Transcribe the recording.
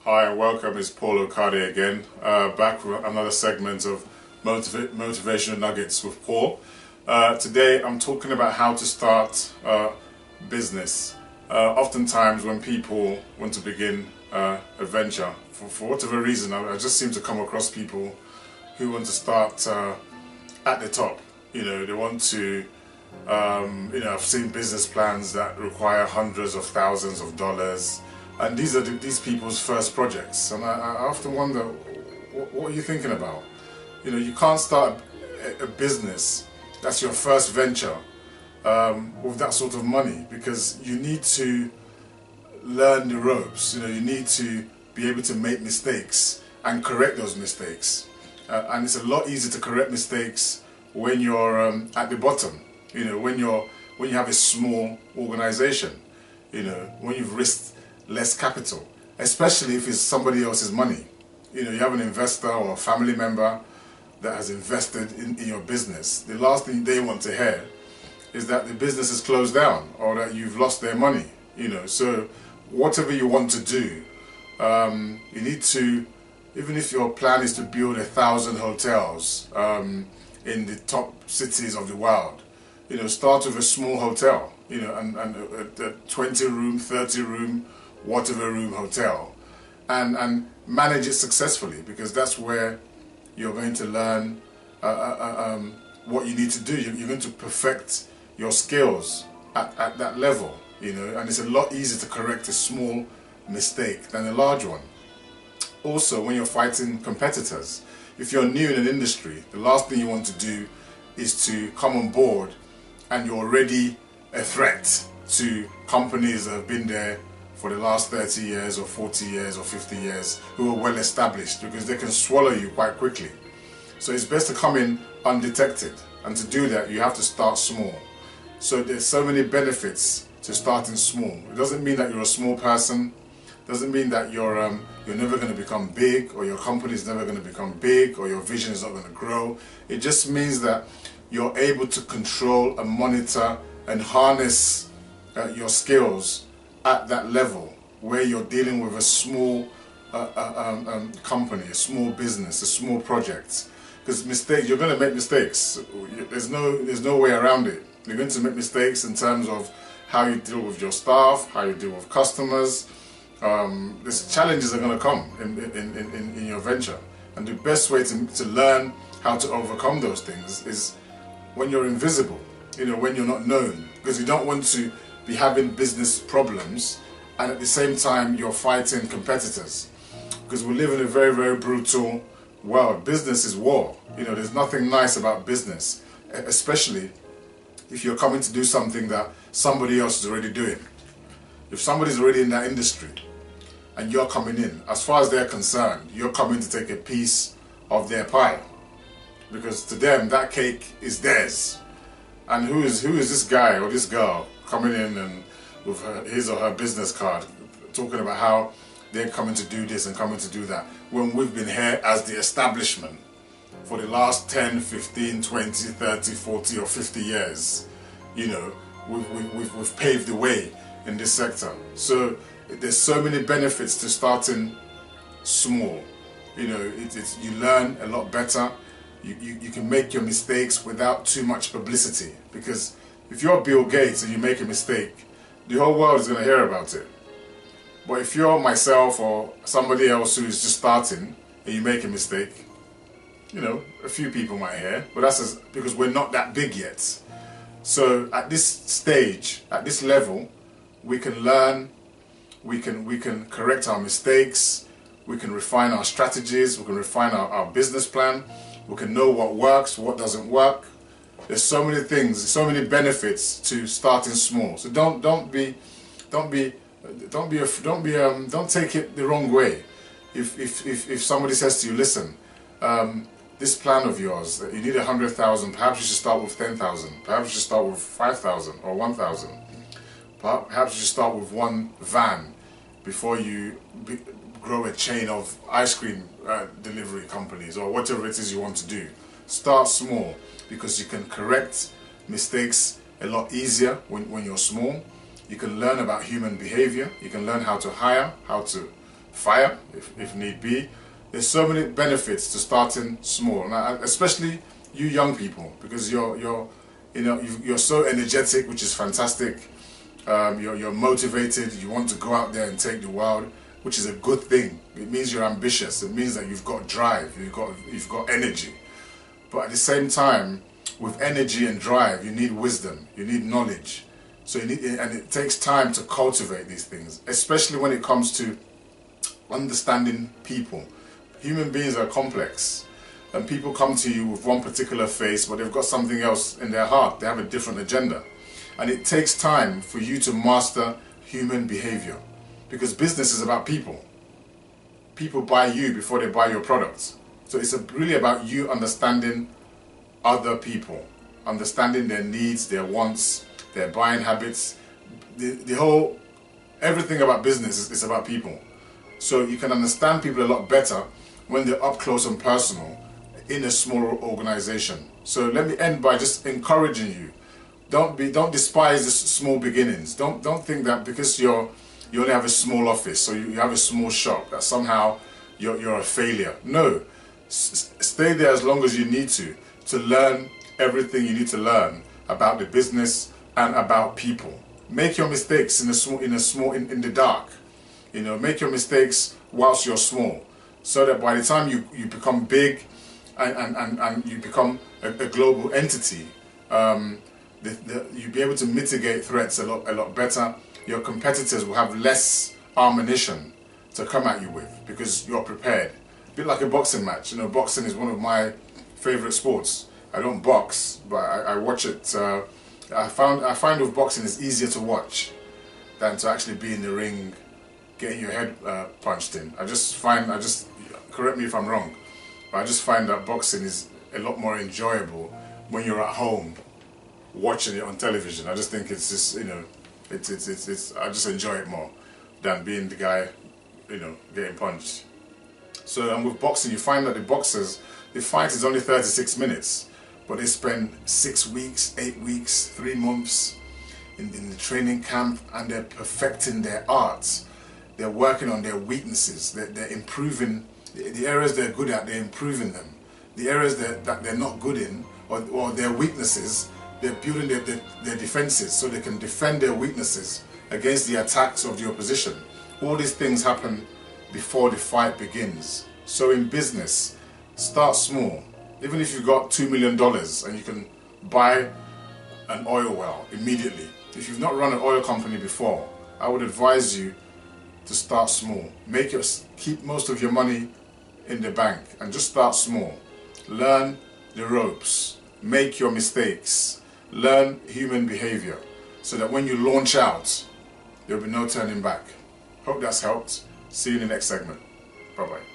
Hi, welcome. It's Paul Okade again, back with another segment of Motivational Nuggets with Paul. Today I'm talking about how to start business. Oftentimes when people want to begin a venture, for whatever reason, I just seem to come across people who want to start at the top. They want to, I've seen business plans that require hundreds of thousands of dollars. And these are these people's first projects, and I often wonder, what are you thinking about? You can't start a business that's your first venture with that sort of money, because you need to learn the ropes. You need to be able to make mistakes and correct those mistakes. And it's a lot easier to correct mistakes when you're at the bottom. When you have a small organization. When you've risked less capital, especially if it's somebody else's money. You have an investor or a family member that has invested in your business. The last thing they want to hear is that the business is closed down or that you've lost their money. So whatever you want to do, you need to, even if your plan is to build 1,000 hotels in the top cities of the world, start with a small hotel, and a 20 room, 30 room, whatever room hotel, and manage it successfully, because that's where you're going to learn what you need to do. You're going to perfect your skills at that level, and it's a lot easier to correct a small mistake than a large one. Also, when you're fighting competitors, if you're new in an industry, the last thing you want to do is to come on board and you're already a threat to companies that have been there for the last 30 years or 40 years or 50 years, who are well established, because they can swallow you quite quickly. So it's best to come in undetected, and to do that you have to start small. So there's so many benefits to starting small. It doesn't mean that you're a small person, doesn't mean that you're never going to become big, or your company is never going to become big, or your vision is not going to grow. It just means that you're able to control and monitor and harness your skills at that level, where you're dealing with a small company, a small business, a small project. Because mistakes, you're going to make mistakes. There's no way around it. You're going to make mistakes in terms of how you deal with your staff, how you deal with customers. There's challenges are going to come in your venture, and the best way to learn how to overcome those things is when you're invisible. When you're not known, because you don't want to be having business problems and at the same time you're fighting competitors, because we live in a very, very brutal world. Business is war. There's nothing nice about business, especially if you're coming to do something that somebody else is already doing. If somebody's already in that industry and you're coming in, as far as they're concerned, you're coming to take a piece of their pie, because to them that cake is theirs. And who is this guy or this girl coming in and with his or her business card talking about how they're coming to do this and coming to do that, when we've been here as the establishment for the last 10, 15, 20, 30, 40 or 50 years. We've paved the way in this sector. So there's so many benefits to starting small. You learn a lot better. You can make your mistakes without too much publicity, because if you're Bill Gates and you make a mistake, the whole world is going to hear about it. But if you're myself or somebody else who is just starting and you make a mistake, a few people might hear, but that's because we're not that big yet. So at this stage, at this level, we can learn, we can correct our mistakes, we can refine our strategies, we can refine our business plan. We can know what works, what doesn't work. There's so many things, so many benefits to starting small. So don't take it the wrong way. If somebody says to you, listen, this plan of yours, you need 100,000. Perhaps you should start with 10,000. Perhaps you should start with 5,000 or 1,000. Perhaps you should start with one van before you grow a chain of ice cream delivery companies, or whatever it is you want to do. Start small, because you can correct mistakes a lot easier when you're small. You can learn about human behavior. You can learn how to hire, how to fire if need be. There's so many benefits to starting small, and especially you young people, because you're so energetic, which is fantastic. You're motivated. You want to go out there and take the world, which is a good thing. It means you're ambitious. It means that you've got drive. You've got energy. But at the same time, with energy and drive, you need wisdom. You need knowledge. So and it takes time to cultivate these things, especially when it comes to understanding people. Human beings are complex, and people come to you with one particular face, but they've got something else in their heart. They have a different agenda. And it takes time for you to master human behavior, because business is about people. People buy you before they buy your products. So it's really about you understanding other people, understanding their needs, their wants, their buying habits. Everything about business is about people. So you can understand people a lot better when they're up close and personal in a smaller organization. So let me end by just encouraging you. Don't despise the small beginnings. Don't think that because you only have a small office, or you have a small shop, that somehow you're a failure. No, stay there as long as you need to learn everything you need to learn about the business and about people. Make your mistakes in the dark. Make your mistakes whilst you're small, so that by the time you become big and you become a global entity, you'll be able to mitigate threats a lot better. Your competitors will have less ammunition to come at you with, because you're prepared. A bit like a boxing match. Boxing is one of my favorite sports. I don't box, but I watch it. I find with boxing it's easier to watch than to actually be in the ring, getting your head punched in. Correct me if I'm wrong, but I just find that boxing is a lot more enjoyable when you're at home watching it on television. I just think it's just, I just enjoy it more than being the guy, getting punched. So, and with boxing, you find that the fight is only 36 minutes, but they spend 6 weeks, 8 weeks, 3 months in the training camp, and they're perfecting their arts. They're working on their weaknesses. They're improving the areas they're good at. They're improving them. The areas that they're not good in, or their weaknesses, they're building their defenses so they can defend their weaknesses against the attacks of the opposition. All these things happen before the fight begins. So in business, start small. Even if you've got $2 million and you can buy an oil well immediately. If you've not run an oil company before, I would advise you to start small. Keep most of your money in the bank and just start small. Learn the ropes. Make your mistakes. Learn human behavior, so that when you launch out, there'll be no turning back. Hope that's helped. See you in the next segment. Bye-bye.